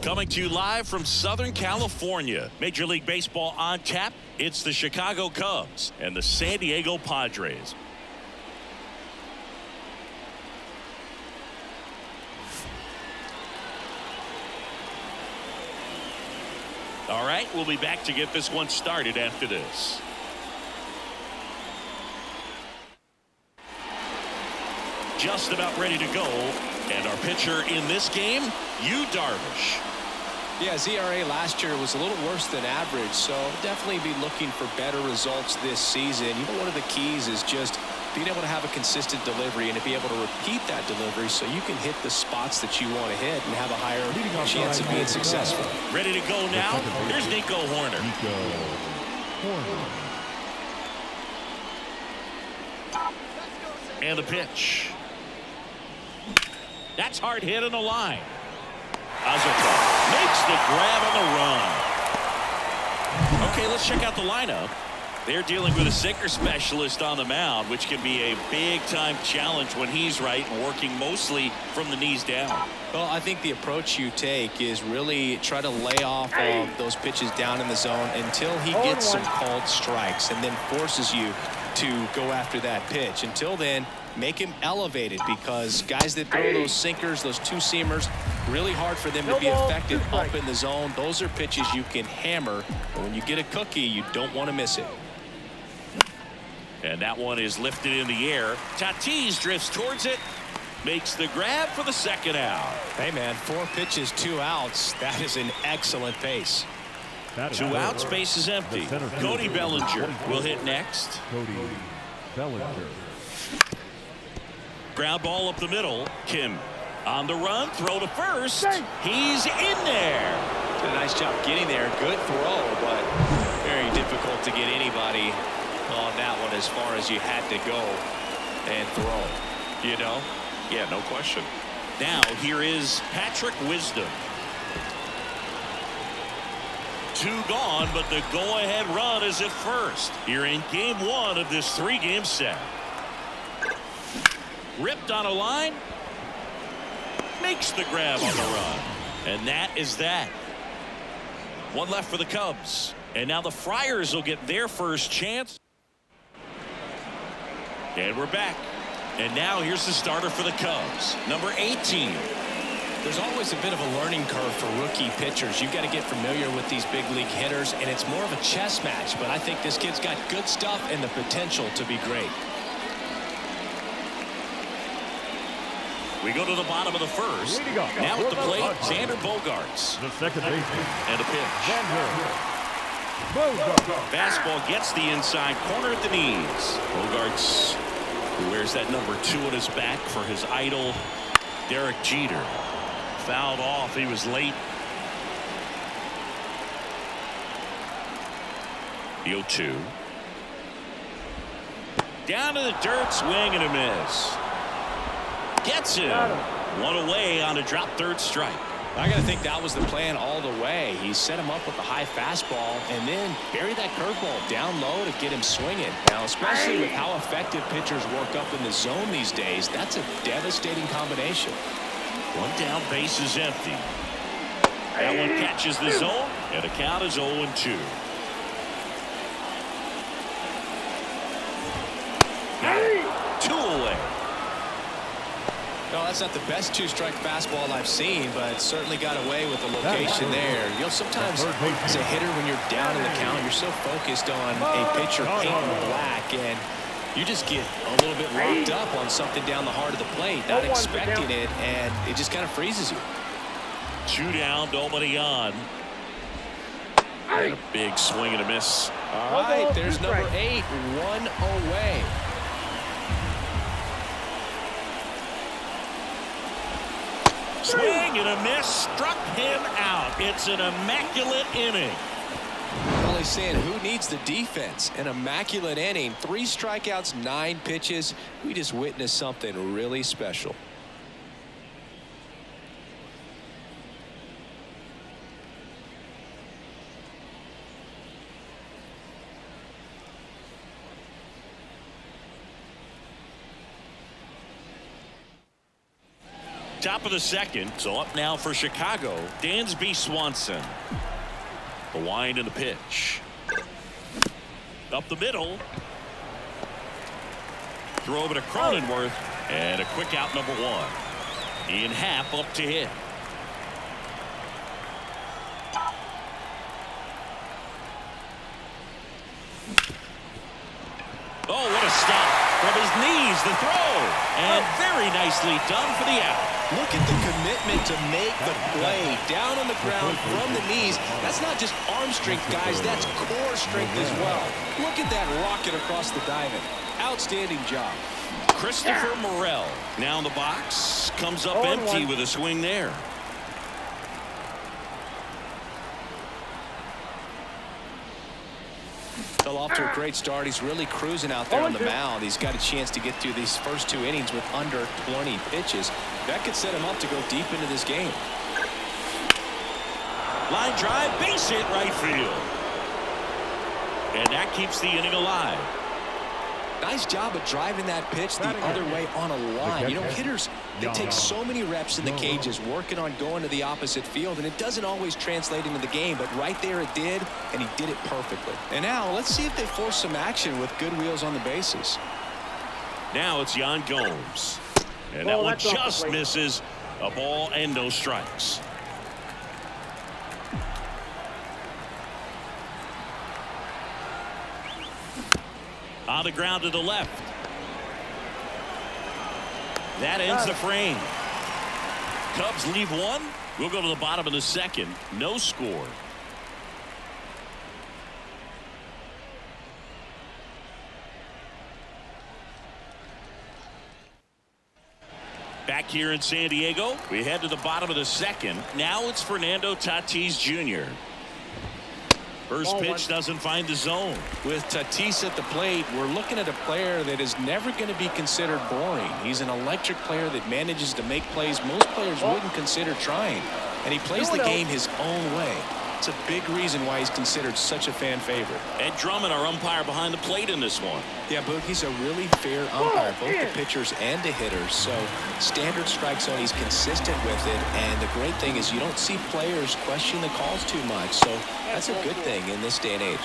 Coming to you live from Southern California. Major League Baseball on tap. It's the Chicago Cubs and the San Diego Padres. All right, we'll be back to get this one started after this. Just about ready to go. And our pitcher in this game, Yu Darvish. Yeah, his ERA last year was a little worse than average, so definitely be looking for better results this season. You know, one of the keys is just being able to have a consistent delivery and to be able to repeat that delivery so you can hit the spots that you want to hit and have a higher chance of being successful. Ready to go now? Here's Nico Horner. And the pitch. That's hard hit on the line. Azuka makes the grab on the run. Okay, let's check out the lineup. They're dealing with a sinker specialist on the mound, which can be a big-time challenge when he's right and working mostly from the knees down. Well, I think the approach you take is really try to lay off of those pitches down in the zone until he gets some called strikes and then forces you to go after that pitch. Until then, make him elevated, because guys that throw those sinkers, those two-seamers, really hard for them to be effective up in the zone. Those are pitches you can hammer, but when you get a cookie, you don't want to miss it. And that one is lifted in the air. Tatis drifts towards it, makes the grab for the second out. Hey, man, 4 pitches, 2 outs. That is an excellent pace. 2 outs, base is empty. Cody Bellinger will hit next. Cody Bellinger. Ground ball up the middle. Kim on the run, throw to first. He's in there. Did a nice job getting there. Good throw, but very difficult to get anybody on that one as far as you had to go and throw. You know? Yeah, no question. Now here is Patrick Wisdom. 2 gone, but the go-ahead run is at first. Here in game 1 of this 3-game set. Ripped on a line. Makes the grab on the run. And that is that. 1 left for the Cubs. And now the Friars will get their first chance. And we're back. And now here's the starter for the Cubs, number 18. There's always a bit of a learning curve for rookie pitchers. You've got to get familiar with these big league hitters, and it's more of a chess match. But I think this kid's got good stuff and the potential to be great. We go to the bottom of the first. Now at the plate, Xander Bogaerts. The second baseman. And a pitch. Fastball gets the inside corner at the knees. Bogaerts, who wears that number 2 on his back for his idol, Derek Jeter. Fouled off. He was late. The 0-2. Down to the dirt, swing and a miss. Gets him. 1 away on a drop third strike. I got to think that was the plan all the way. He set him up with a high fastball and then buried that curveball down low to get him swinging. Now, especially with how effective pitchers work up in the zone these days, that's a devastating combination. 1 down, base is empty. That one catches the zone, and the count is 0-2. Two away. No, that's not the best 2-strike fastball I've seen, but certainly got away with the location there. You'll sometimes, as a hitter, when you're down in the count, you're so focused on a pitcher painting black, and you just get a little bit locked up on something down the heart of the plate, not expecting it, and it just kind of freezes you. 2 down, nobody on. And a big swing and a miss. All right, there's number 8, 1 away. Swing and a miss, struck him out. It's an immaculate inning. Well, he's saying who needs the defense? An immaculate inning, 3 strikeouts, 9 pitches. We just witnessed something really special. Top of the second, so up now for Chicago, Dansby Swanson. The wind and the pitch. Up the middle. Throw over to Cronenworth, and a quick out number one. Ian Happ up to hit. Oh, what a stop. From his knees, the throw. And very nicely done for the out. Look at the commitment to make the play. Down on the ground from the knees. That's not just arm strength, guys. That's core strength as well. Look at that rocket across the diamond. Outstanding job. Christopher Morel now in the box. Comes up empty with a swing there. Fell off to a great start. He's really cruising out there on the mound. He's got a chance to get through these first 2 innings with under 20 pitches. That could set him up to go deep into this game. Line drive, base hit right field. And that keeps the inning alive. Nice job of driving that pitch the other way on a line. You know, hitters, they take so many reps in the cages working on going to the opposite field, and it doesn't always translate into the game, but right there it did, and he did it perfectly. And now let's see if they force some action with good wheels on the bases. Now it's Yan Gomes. And that one just misses. A ball and no strikes. On the ground to the left. That ends the frame. Cubs leave one. We'll go to the bottom of the second. No score. Back here in San Diego, we head to the bottom of the second. Now it's Fernando Tatis Jr. First pitch doesn't find the zone. With Tatis at the plate, we're looking at a player that is never going to be considered boring. He's an electric player that manages to make plays most players wouldn't consider trying. And he plays the game his own way. It's a big reason why he's considered such a fan favorite. Ed Drummond, our umpire behind the plate in this one. Yeah, Boog, he's a really fair umpire, both the pitchers and the hitters. So standard strike zone, he's consistent with it. And the great thing is you don't see players question the calls too much. So that's a good thing in this day and age.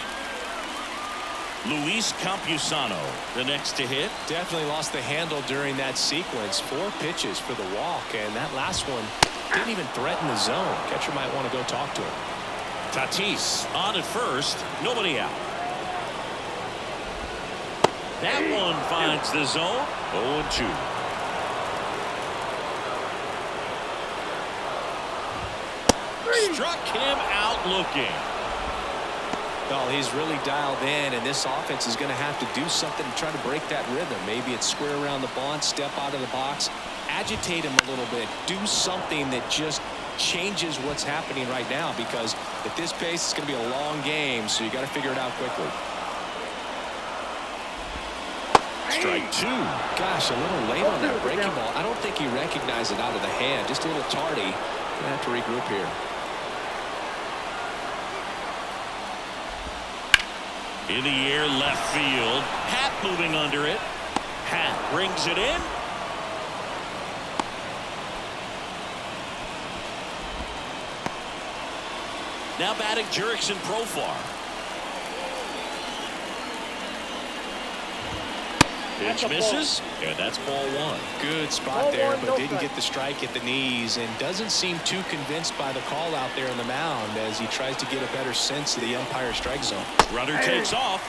Luis Campusano, the next to hit. Definitely lost the handle during that sequence. 4 pitches for the walk, and that last one didn't even threaten the zone. Catcher might want to go talk to him. Tatis on at first, nobody out. That one finds the zone. 0-2. Struck him out looking. Well, he's really dialed in, and this offense is going to have to do something to try to break that rhythm. Maybe it's square around the bunt, step out of the box, agitate him a little bit, do something that just changes what's happening right now, because at this pace it's going to be a long game, so you got to figure it out quickly. Strike 2. Gosh, a little late on that breaking ball. I don't think he recognized it out of the hand. Just a little tardy. Gonna have to regroup here. In the air, left field. Happ moving under it. Happ brings it in. Now batting Jurickson Profar. Pitch misses, and that's ball 1. Good spot there, but didn't get the strike at the knees, and doesn't seem too convinced by the call out there on the mound as he tries to get a better sense of the umpire strike zone. Runner takes off.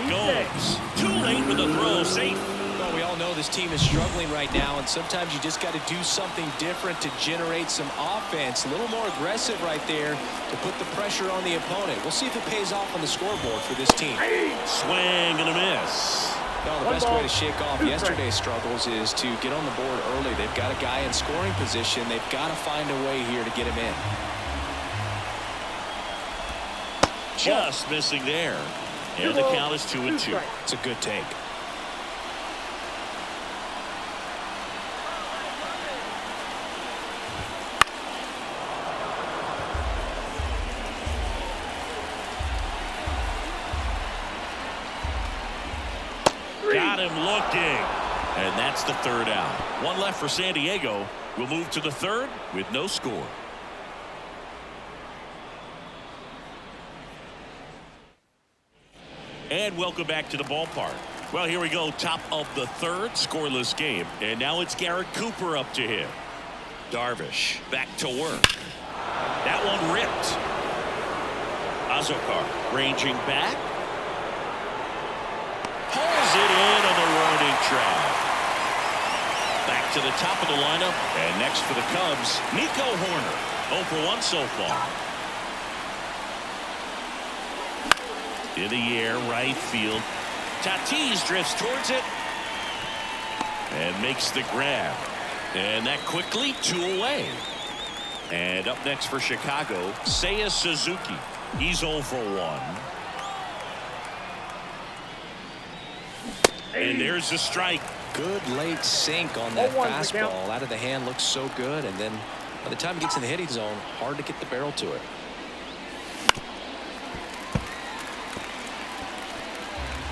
Goes too late with the throw, safe. Well, we all know this team is struggling right now, and sometimes you just got to do something different to generate some offense. A little more aggressive right there to put the pressure on the opponent. We'll see if it pays off on the scoreboard for this team. Swing and a miss. Well, the best way to shake off yesterday's struggles is to get on the board early. They've got a guy in scoring position. They've got to find a way here to get him in. Just missing there. And the count is 2-2. It's a good take. Got him looking. And that's the third out. One left for San Diego. We'll move to the third with no score. And welcome back to the ballpark. Well, here we go. Top of the third, scoreless game. And now it's Garrett Cooper up to him. Darvish back to work. That one ripped. Azokar ranging back. Pulls it in on the warning track. Back to the top of the lineup. And next for the Cubs, Nico Horner. 0 for 1 so far. In the air, right field. Tatis drifts towards it. And makes the grab. And that quickly 2 away. And up next for Chicago, Seiya Suzuki. He's 0 for 1. And there's the strike. Good late sink on that fastball. Out of the hand, looks so good. And then by the time it gets in the hitting zone, hard to get the barrel to it.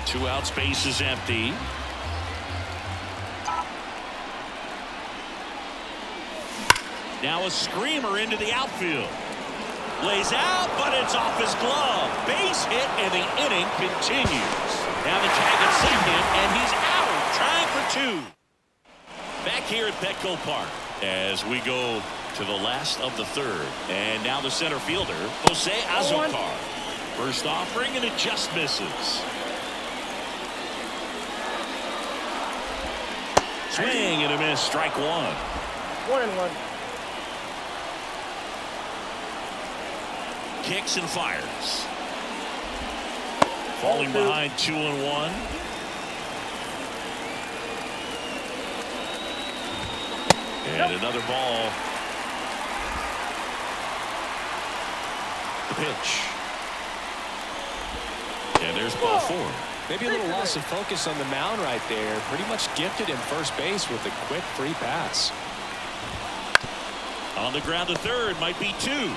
Two out, space is empty. Now a screamer into the outfield. Lays out, but it's off his glove. Base hit, and the inning continues. Now the tag at second, and he's out, trying for 2. Back here at Petco Park as we go to the last of the third. And now the center fielder, Jose Azokar. First offering, and it just misses. Swing and a miss, strike 1. 1-1. Kicks and fires. Falling behind 2-1. And another ball. The pitch. And there's ball 4. Maybe a little loss of focus on the mound right there. Pretty much gifted in first base with a quick free pass. On the ground to third, might be 2.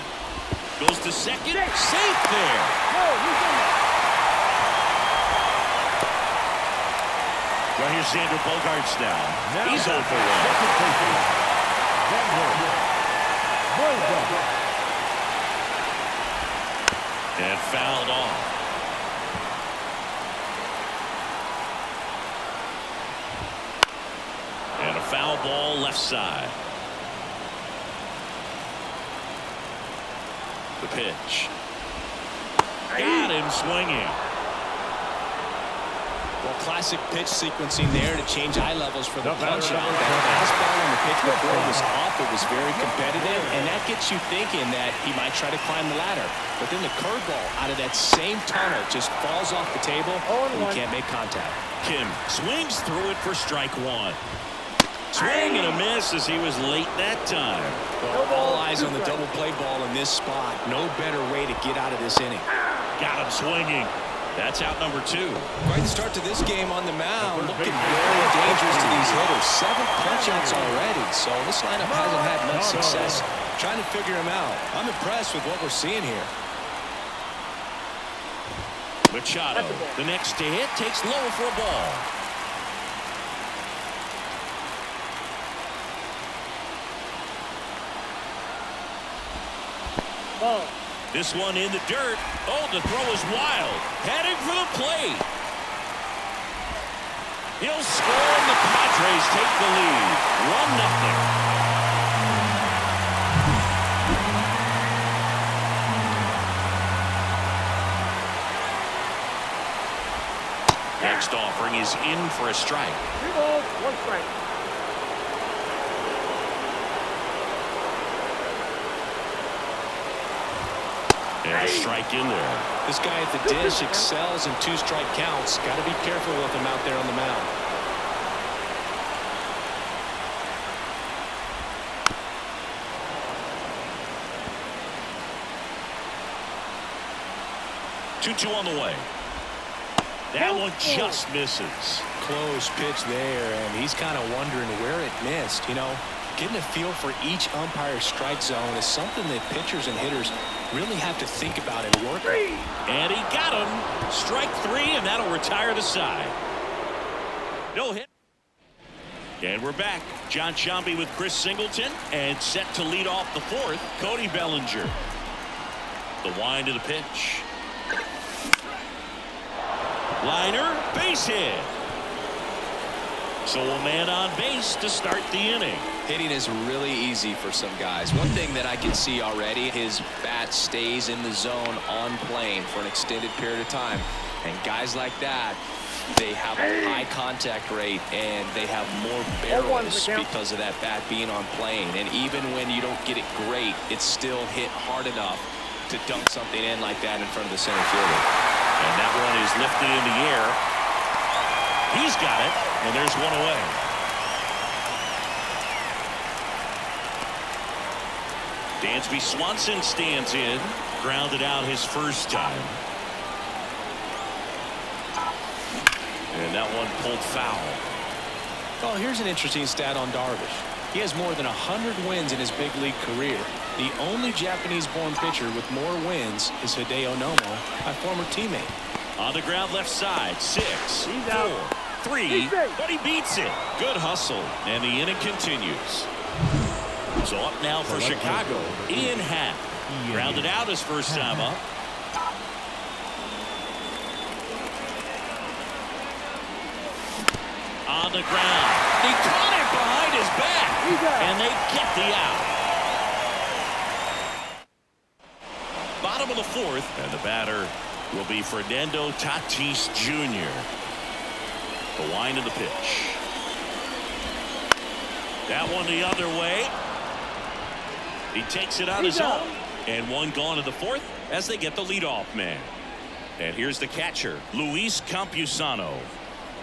Goes to second, safe there. Well, here's Xander Bogaerts now. He's 0 for 1. And fouled off. And a foul ball left side. The pitch. Got him swinging. Well, classic pitch sequencing there to change eye levels for the punch out. That fastball on the pitch before was off. It was very competitive, and that gets you thinking that he might try to climb the ladder. But then the curveball out of that same tunnel just falls off the table, and he can't make contact. Kim swings through it for strike 1. Swing and a miss as he was late that time. Well, all eyes on the double play ball in this spot. No better way to get out of this inning. Got him swinging. That's out number 2. Great start to this game on the mound. Looking very dangerous to these hitters. 7 punch-outs already. So this lineup hasn't had much success trying to figure him out. I'm impressed with what we're seeing here. Machado, the next to hit, takes low for a ball. This one in the dirt. Oh, the throw is wild. Heading for the plate. He'll score, and the Padres take the lead. 1-0. Next offering is in for a strike. 3 balls, 1 strike. And a strike in there. This guy at the dish excels in 2-strike counts. Got to be careful with him out there on the mound. Two on the way. That one just misses. Close pitch there, and he's kind of wondering where it missed. You know, getting a feel for each umpire's strike zone is something that pitchers and hitters really have to think about and work on. And he got him. Strike 3, and that'll retire the side. No hit. And we're back. John Sciambi with Chris Singleton, and set to lead off the fourth, Cody Bellinger. The wind of the pitch. Liner, base hit. So a man on base to start the inning. Hitting is really easy for some guys. One thing that I can see already, his bat stays in the zone on plane for an extended period of time. And guys like that, they have a high contact rate and they have more barrels because of that bat being on plane. And even when you don't get it great, it's still hit hard enough to dunk something in like that in front of the center fielder. And that one is lifted in the air. He's got it, and there's one away. Dansby Swanson stands in, grounded out his first time. And that one pulled foul. Oh, here's an interesting stat on Darvish. He has more than 100 wins in his big league career. The only Japanese-born pitcher with more wins is Hideo Nomo, my former teammate. On the ground left side, 6, 4, 3, but he beats it. Good hustle, and the inning continues. So up now for Chicago, Ian Happ. Grounded out his first time up. On the ground. He caught it behind his back. And they get the out. Bottom of the fourth. And the batter will be Fernando Tatis Jr. The wind of the pitch. That one the other way. He takes it on his own. And one gone to the fourth as they get the leadoff man. And here's the catcher, Luis Campusano.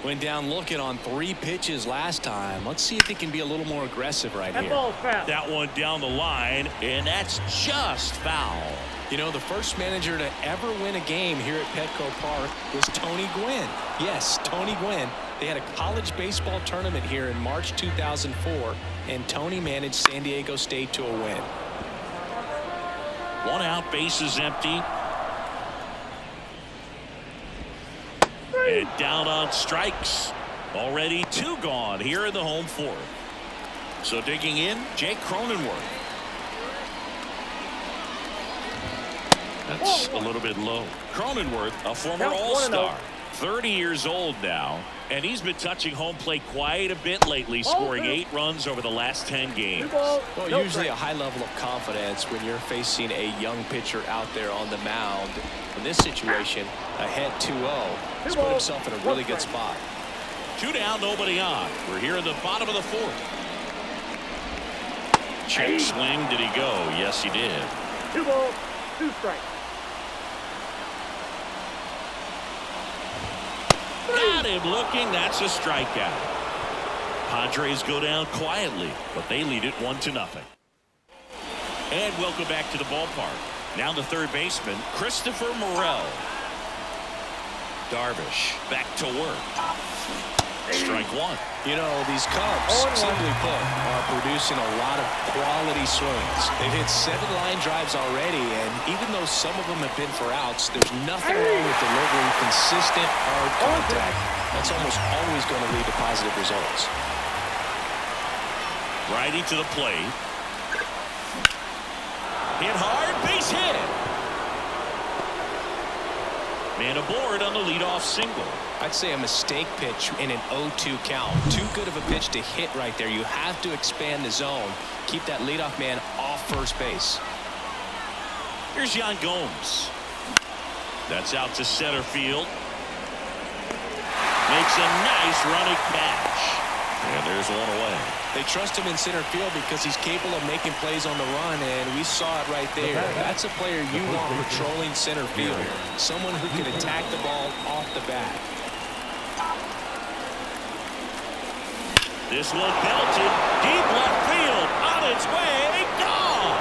Went down looking on 3 pitches last time. Let's see if he can be a little more aggressive right here. That one down the line, and that's just foul. You know, the first manager to ever win a game here at Petco Park was Tony Gwynn. Yes, Tony Gwynn. They had a college baseball tournament here in March 2004, and Tony managed San Diego State to a win. 1 out, bases empty. And down on strikes. Already 2 gone here in the home fourth. So digging in, Jake Cronenworth. That's a little bit low. Cronenworth, a former All-Star, 30 years old now, and he's been touching home plate quite a bit lately, scoring 8 runs over the last 10 games. Well, usually a high level of confidence when you're facing a young pitcher out there on the mound. In this situation, ahead 2-0, he's put himself in a really good spot. 2 down, nobody on. We're here in the bottom of the fourth. Check swing. Did he go? Yes, he did. 2 balls, 2 strikes. Got him looking. That's a strikeout. Padres go down quietly, but they lead it 1-0. And welcome back to the ballpark. Now the third baseman, Christopher Morel. Darvish back to work. Strike 1. You know, these Cubs, simply put, are producing a lot of quality swings. They've hit 7 line drives already, and even though some of them have been for outs, there's nothing wrong with delivering consistent, hard contact. That's almost always going to lead to positive results. Righty to the plate. Hit hard, base hit. Man aboard on the leadoff single. I'd say a mistake pitch in an 0-2 count. Too good of a pitch to hit right there. You have to expand the zone. Keep that leadoff man off first base. Here's Yan Gomes. That's out to center field. Makes a nice running catch. And there's one away. They trust him in center field because he's capable of making plays on the run, and we saw it right there. That's a player you want patrolling center field. Someone who can attack the ball off the bat. This one belted deep left field, on its way, gone.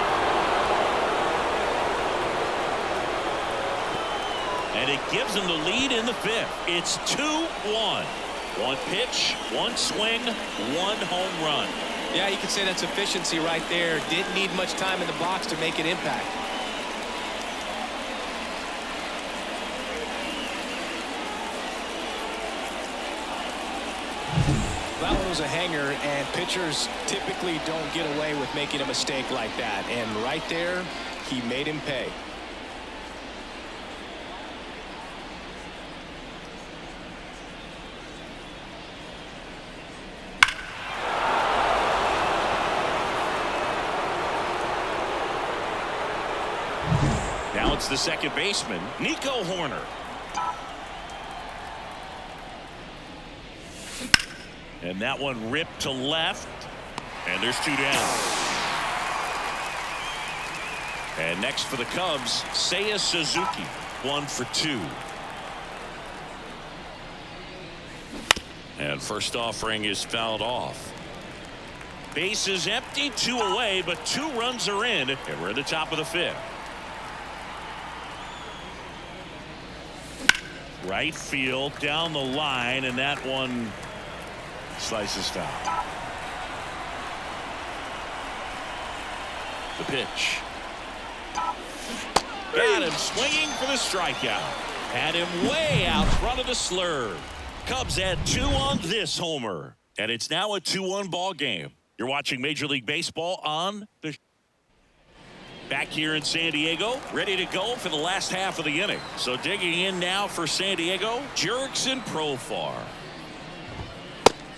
And it gives them the lead in the 5th. It's 2-1. 1 pitch, 1 swing, 1 home run. Yeah, you could say that's efficiency right there. Didn't need much time in the box to make an impact. Foul throws a hanger, and pitchers typically don't get away with making a mistake like that. And right there, he made him pay. Now it's the second baseman, Nico Horner. And that one ripped to left. And there's 2 down. And next for the Cubs, Seiya Suzuki. 1 for 2. And first offering is fouled off. Base is empty, 2 away, but 2 runs are in. And we're at the top of the 5th. Right field, down the line, and that one slices foul. The pitch. Got him swinging for the strikeout. Had him way out front of the slurve. Cubs had 2 on this homer. And it's now a 2-1 ball game. You're watching Major League Baseball on the... Back here in San Diego, ready to go for the last half of the inning. So digging in now for San Diego, Jurickson Profar.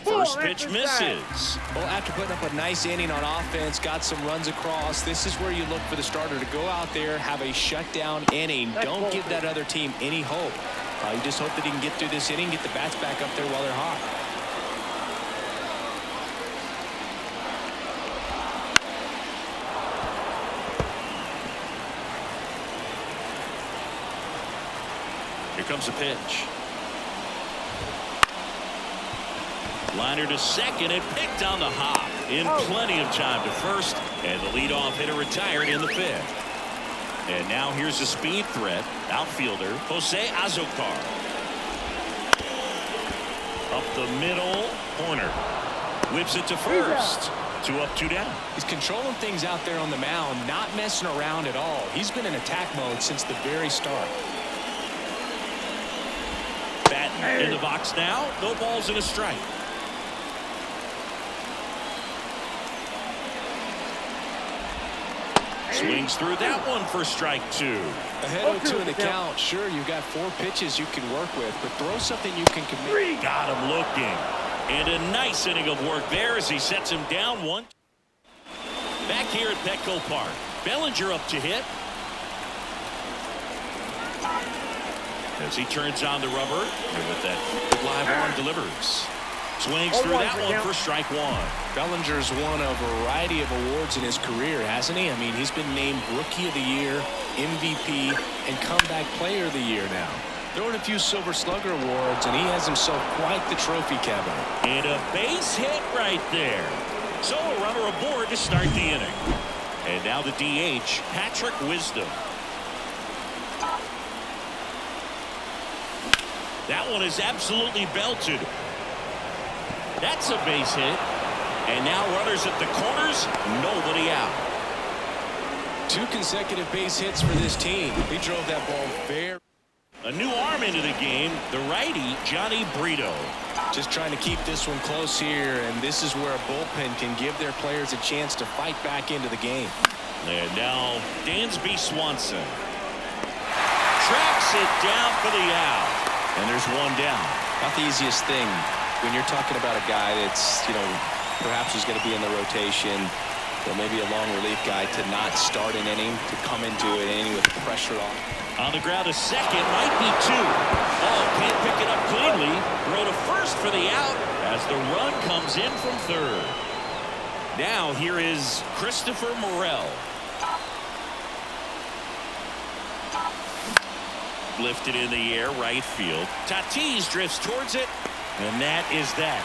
First pitch misses. Well, after putting up a nice inning on offense, got some runs across, this is where you look for the starter to go out there, have a shutdown inning. Don't give that other team any hope. You just hope that he can get through this inning, get the bats back up there while they're hot. Here comes a pitch. Liner to second and picked on the hop in plenty of time to first, and the leadoff hitter retired in the 5th. And now here's a speed threat, outfielder Jose Azocar. Up the middle, Horner whips it to first. 2 up, 2 down. He's controlling things out there on the mound, not messing around at all. He's been in attack mode since the very start. In the box now, no balls and a strike. Swings through that one for strike 2. Ahead of 2 in the count. Sure, you've got 4 pitches you can work with, but throw something you can commit. Got him looking. And a nice inning of work there as he sets him down 1. Back here at Petco Park, Bellinger up to hit. As he turns on the rubber, and with that live arm delivers. Swings through that one for strike 1. Bellinger's won a variety of awards in his career, hasn't he? I mean, he's been named Rookie of the Year, MVP, and Comeback Player of the Year now. Throwing a few Silver Slugger awards, and he has himself quite the trophy cabinet. And a base hit right there. So a runner aboard to start the inning. And now the DH, Patrick Wisdom. That one is absolutely belted. That's a base hit. And now runners at the corners, nobody out. 2 consecutive base hits for this team. He drove that ball very... A new arm into the game, the righty, Johnny Brito. Just trying to keep this one close here, and this is where a bullpen can give their players a chance to fight back into the game. And now Dansby Swanson. Tracks it down for the out. And there's 1 down. Not the easiest thing when you're talking about a guy that's, perhaps is going to be in the rotation, or maybe a long relief guy, to not start an inning, to come into an inning with pressure on. On the ground to second, might be 2. Oh, can't pick it up cleanly. Throw to first for the out as the run comes in from third. Now here is Christopher Morel. Lifted in the air, right field. Tatis drifts towards it, and that is that.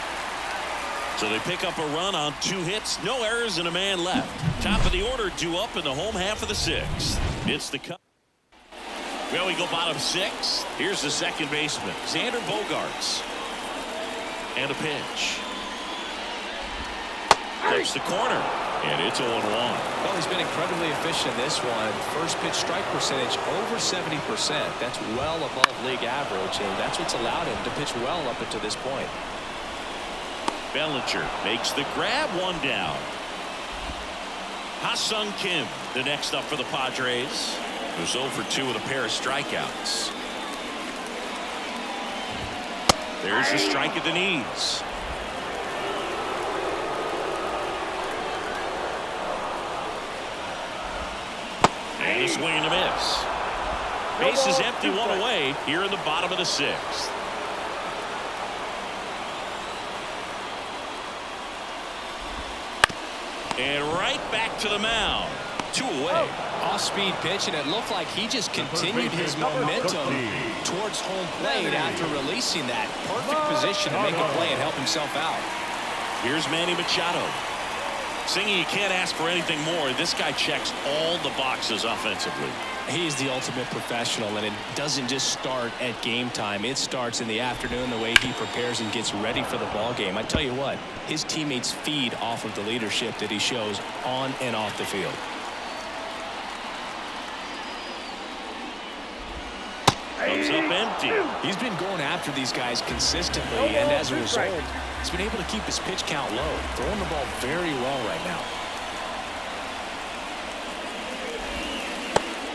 So they pick up a run on 2 hits, no errors, and a man left. Top of the order due up in the home half of the 6th. It's the Cubs. Well, we go bottom 6. Here's the second baseman, Xander Bogaerts. And a pitch. Flips the corner, and it's 0-1. Well, he's been incredibly efficient in this one. First pitch strike percentage over 70%. That's well above league average, and that's what's allowed him to pitch well up until this point. Bellinger makes the grab, one down. Ha-Sung Kim, the next up for the Padres, who's 0 for 2 with a pair of strikeouts. There's the strike at the knees. And a swing and a miss. Bases empty, one away here in the bottom of the 6th. And right back to the mound. 2 away. Off-speed pitch, and it looked like he just continued his momentum towards home plate after releasing that. Perfect position to make a play and help himself out. Here's Manny Machado. Singing, you can't ask for anything more. This guy checks all the boxes offensively. He's the ultimate professional, and it doesn't just start at game time. It starts in the afternoon, the way he prepares and gets ready for the ball game. I tell you what, his teammates feed off of the leadership that he shows on and off the field. Comes up empty. He's been going after these guys consistently, and as a result, he's been able to keep his pitch count low, throwing the ball very well right now.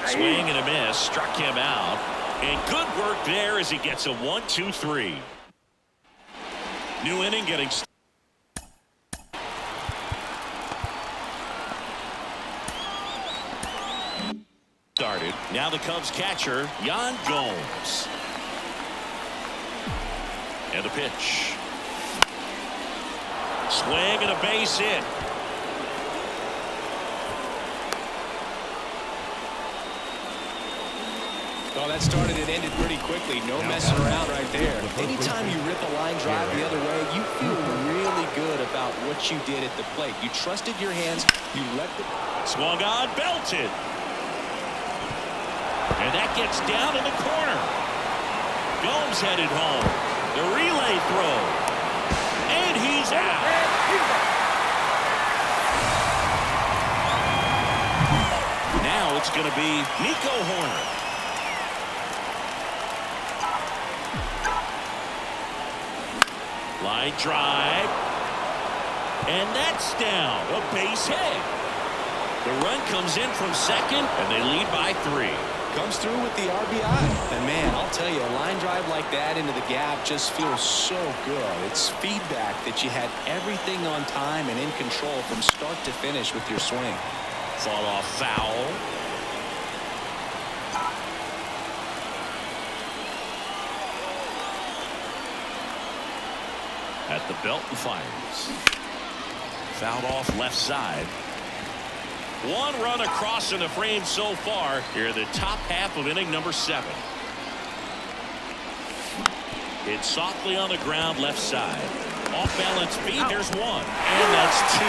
Swing and a miss, struck him out, and good work there as he gets a 1-2-3. New inning getting started. Now the Cubs catcher, Yan Gomes. And the pitch. Swing and a base hit. Oh, that started and ended pretty quickly. No messing around right there. Anytime you rip a line drive the other way, you feel really good about what you did at the plate. You trusted your hands. You let the swung on, belted. And that gets down in the corner. Gomes headed home. The relay throw. And he's out. Now it's going to be Nico Horner. Line drive. And that's down. A base hit. The run comes in from second, and they lead by 3. Comes through with the RBI. And man, I'll tell you, a line drive like that into the gap just feels so good. It's feedback that you had everything on time and in control from start to finish with your swing. Fall off foul. At the belt and fires. Fouled off left side. 1 run across in the frame so far here in the top half of inning number 7. It's softly on the ground left side. Off balance feed. There's 1. And that's 2.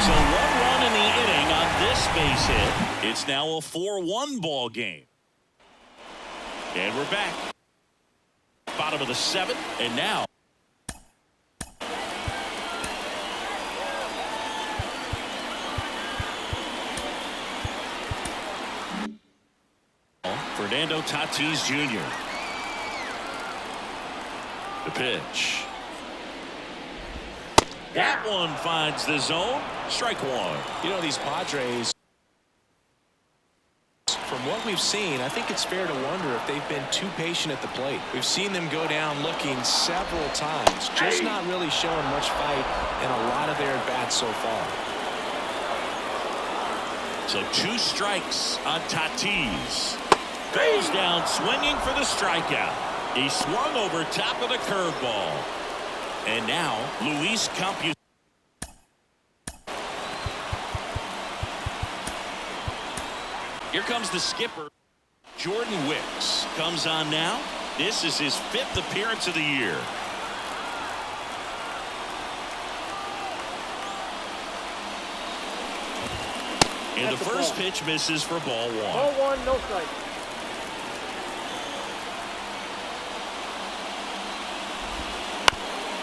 So 1 run in the inning on this base hit. It's now a 4-1 ball game. And we're back. Bottom of the 7th, and now Fernando Tatis Jr. The pitch. That one finds the zone. Strike 1. You know, these Padres, from what we've seen, I think it's fair to wonder if they've been too patient at the plate. We've seen them go down looking several times, just not really showing much fight in a lot of their at-bats so far. So 2 strikes on Tatis. Goes down swinging for the strikeout. He swung over top of the curveball. And now Luis Campus. Here comes the skipper. Jordan Wicks comes on now. This is his 5th appearance of the year. And the first pitch misses for ball 1. Ball 1, no strike.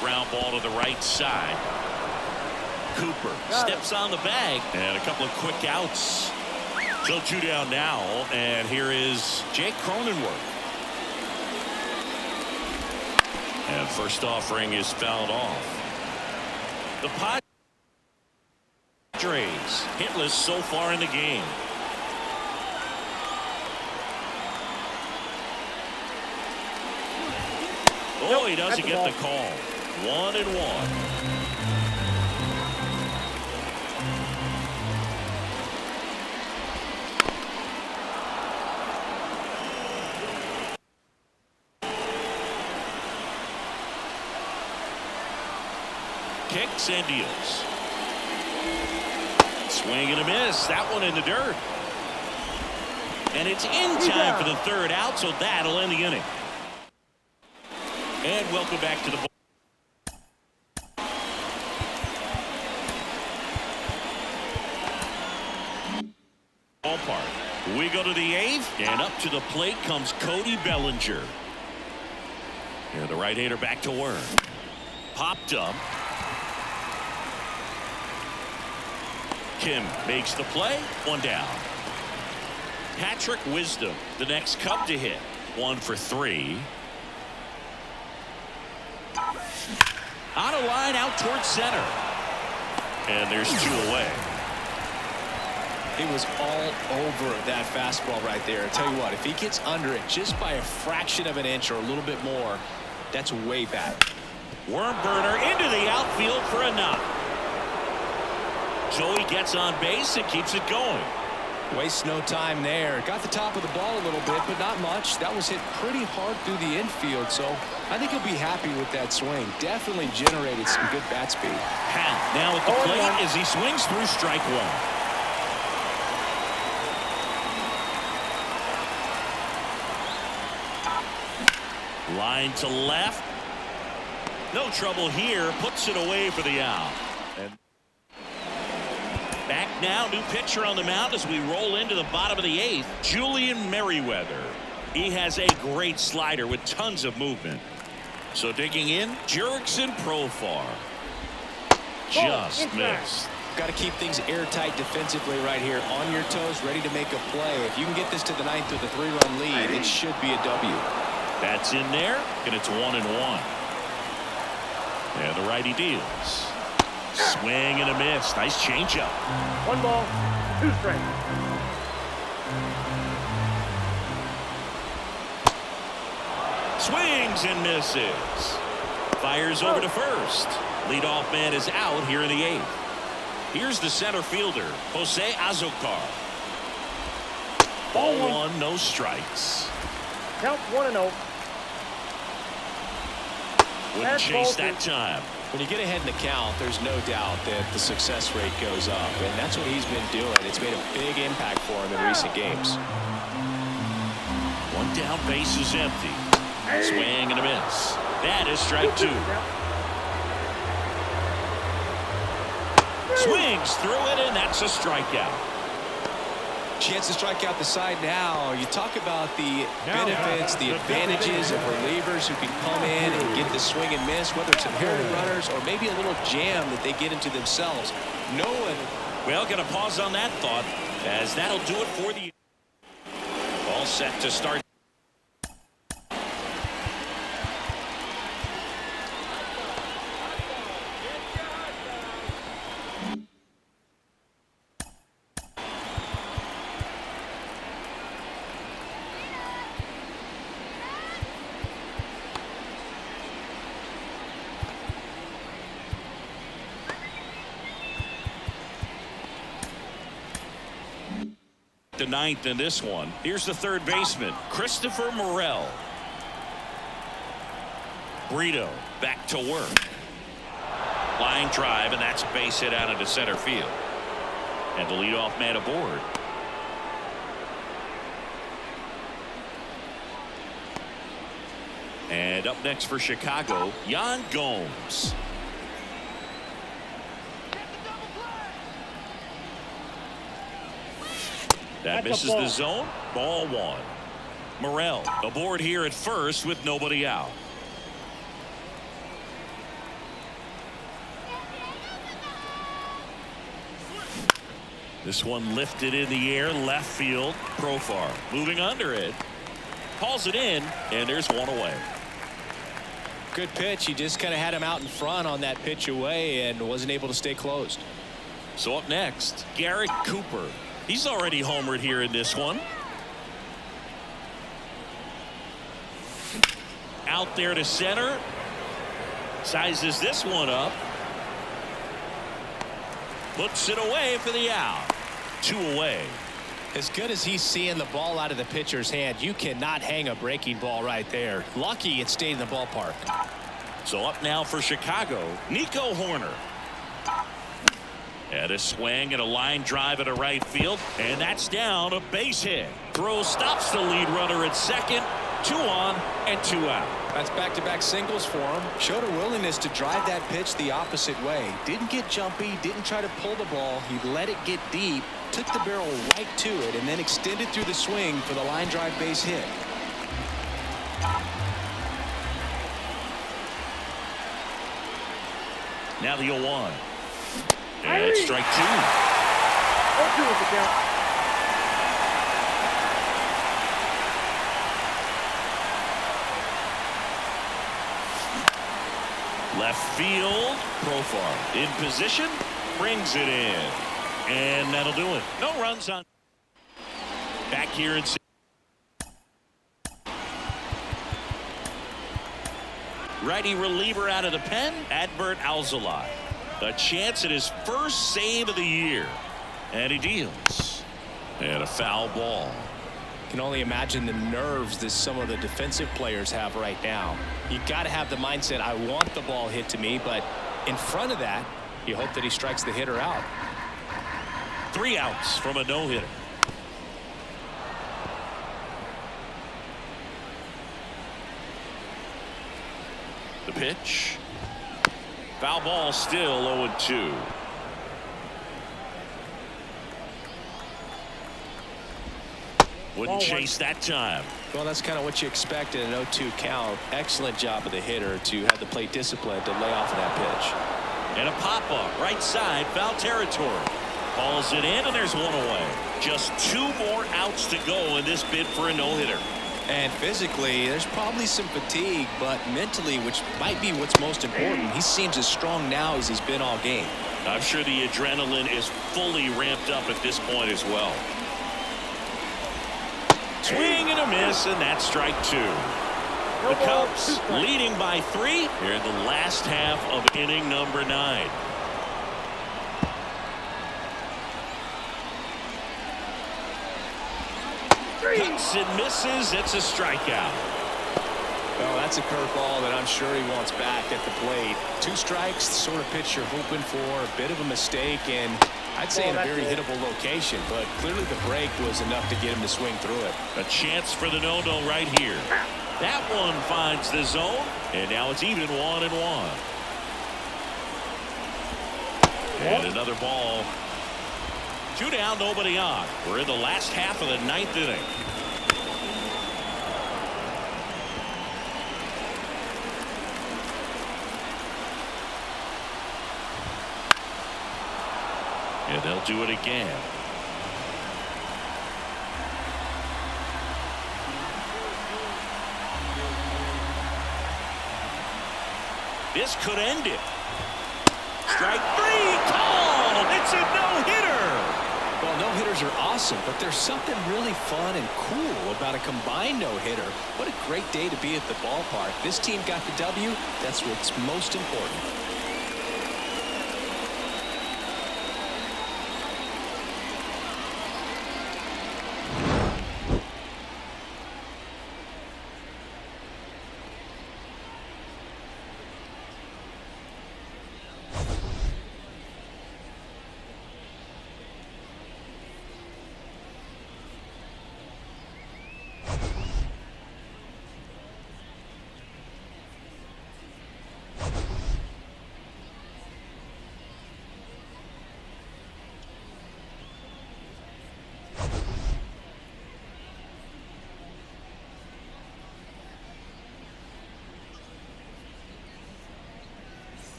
Ground ball to the right side. Cooper steps on the bag, and a couple of quick outs. So 2 down now, and here is Jake Cronenworth. And first offering is fouled off. The Padres hitless so far in the game. Oh, he doesn't get the call. 1-1. Kicks and deals. Swing and a miss. That one in the dirt. And it's in time for the third out, so that'll end the inning. And welcome back to the ballpark. We go to the eighth, and up to the plate comes Cody Bellinger. And the right-hander back to work. Popped up. Kim makes the play. One down. Patrick Wisdom, the next Cub to hit. 1 for 3. On a line out towards center. And there's 2 away. He was all over that fastball right there. I tell you what, if he gets under it just by a fraction of an inch or a little bit more, that's way back. Worm burner into the outfield for a knock. Joey gets on base and keeps it going. Wastes no time there. Got the top of the ball a little bit, but not much. That was hit pretty hard through the infield, so I think he'll be happy with that swing. Definitely generated some good bat speed. Pat now at the plate as he swings through strike 1. Line to left. No trouble here. Puts it away for the out. And back now, new pitcher on the mound as we roll into the bottom of the 8th. Julian Merriweather. He has a great slider with tons of movement. So digging in, Jurickson Profar. Just missed. Got to keep things airtight defensively right here. On your toes, ready to make a play. If you can get this to the 9th with a 3-run lead, it should be a W. That's in there, and it's 1-1. And the righty deals. Swing and a miss. Nice changeup. 1 ball, 2 strikes. Swings and misses. Fires over to first. Leadoff man is out here in the 8th. Here's the center fielder, Jose Azocar. Ball 1, no strikes. Count 1-0. Wouldn't chase that time. When you get ahead in the count, there's no doubt that the success rate goes up, and that's what he's been doing. It's made a big impact for him in recent games. 1 down, base is empty. Swing and a miss. That is strike 2. Swings through it, and that's a strikeout. Chance to strike out the side now. You talk about the benefits, the advantages of relievers who can come in and get the swing and miss, whether it's inherited runners or maybe a little jam that they get into themselves. No one. Well, going to pause on that thought, as that'll do it for the. All set to start. The 9th in this one. Here's the third baseman, Christopher Morel. Brito back to work. Line drive, and that's a base hit out into center field. And the leadoff man aboard. And up next for Chicago, Yan Gomes. That misses the zone. Ball 1. Morel aboard here at first with nobody out. This one lifted in the air, left field. Profar moving under it. Calls it in, and there's 1 away. Good pitch. He just kind of had him out in front on that pitch away and wasn't able to stay closed. So up next, Garrett Cooper. He's already homered here in this one. Out there to center. Sizes this one up. Puts it away for the out. 2 away. As good as he's seeing the ball out of the pitcher's hand, you cannot hang a breaking ball right there. Lucky it stayed in the ballpark. So up now for Chicago, Nico Horner. And a swing and a line drive at a right field, and that's down, a base hit. Throw stops the lead runner at second. 2 on and 2 out. That's back-to-back singles for him. Showed a willingness to drive that pitch the opposite way. Didn't get jumpy, didn't try to pull the ball. He let it get deep, took the barrel right to it, and then extended through the swing for the line drive base hit. Now the 0-1. And strike 2. 0-2 with the count. Left field, Profar in position, brings it in, and that'll do it. No runs on. Back here in. Righty reliever out of the pen, Adbert Alzolay. A chance at his first save of the year, and he deals. And a foul ball. Can only imagine the nerves that some of the defensive players have right now. You got to have the mindset, I want the ball hit to me, but in front of that, you hope that he strikes the hitter out. 3 outs from a no-hitter. The pitch. Foul ball, still 0-2. Wouldn't chase that time. Well, that's kind of what you expect in an 0-2 count. Excellent job of the hitter to have the plate discipline to lay off of that pitch. And a pop-up right side, foul territory. Calls it in, and there's 1 away. Just 2 more outs to go in this bid for a no-hitter. And physically, there's probably some fatigue, but mentally, which might be what's most important, he seems as strong now as he's been all game. I'm sure the adrenaline is fully ramped up at this point as well. Swing and a miss, and that's strike 2. The Cubs leading by 3 here in the last half of inning number 9. Hits and misses. It's a strikeout. Well, that's a curveball that I'm sure he wants back at the plate. 2 strikes, the sort of pitch you're hoping for. A bit of a mistake, and I'd say in a very hittable location, but clearly the break was enough to get him to swing through it. A chance for the no-no right here. That one finds the zone, and now it's even 1-1. And another ball. 2 down, nobody on. We're in the last half of the 9th inning. And they'll do it again. This could end it. Strike 3 called. It's a no-hitter. Well, no-hitters are awesome, but there's something really fun and cool about a combined no-hitter. What a great day to be at the ballpark. This team got the W. That's what's most important.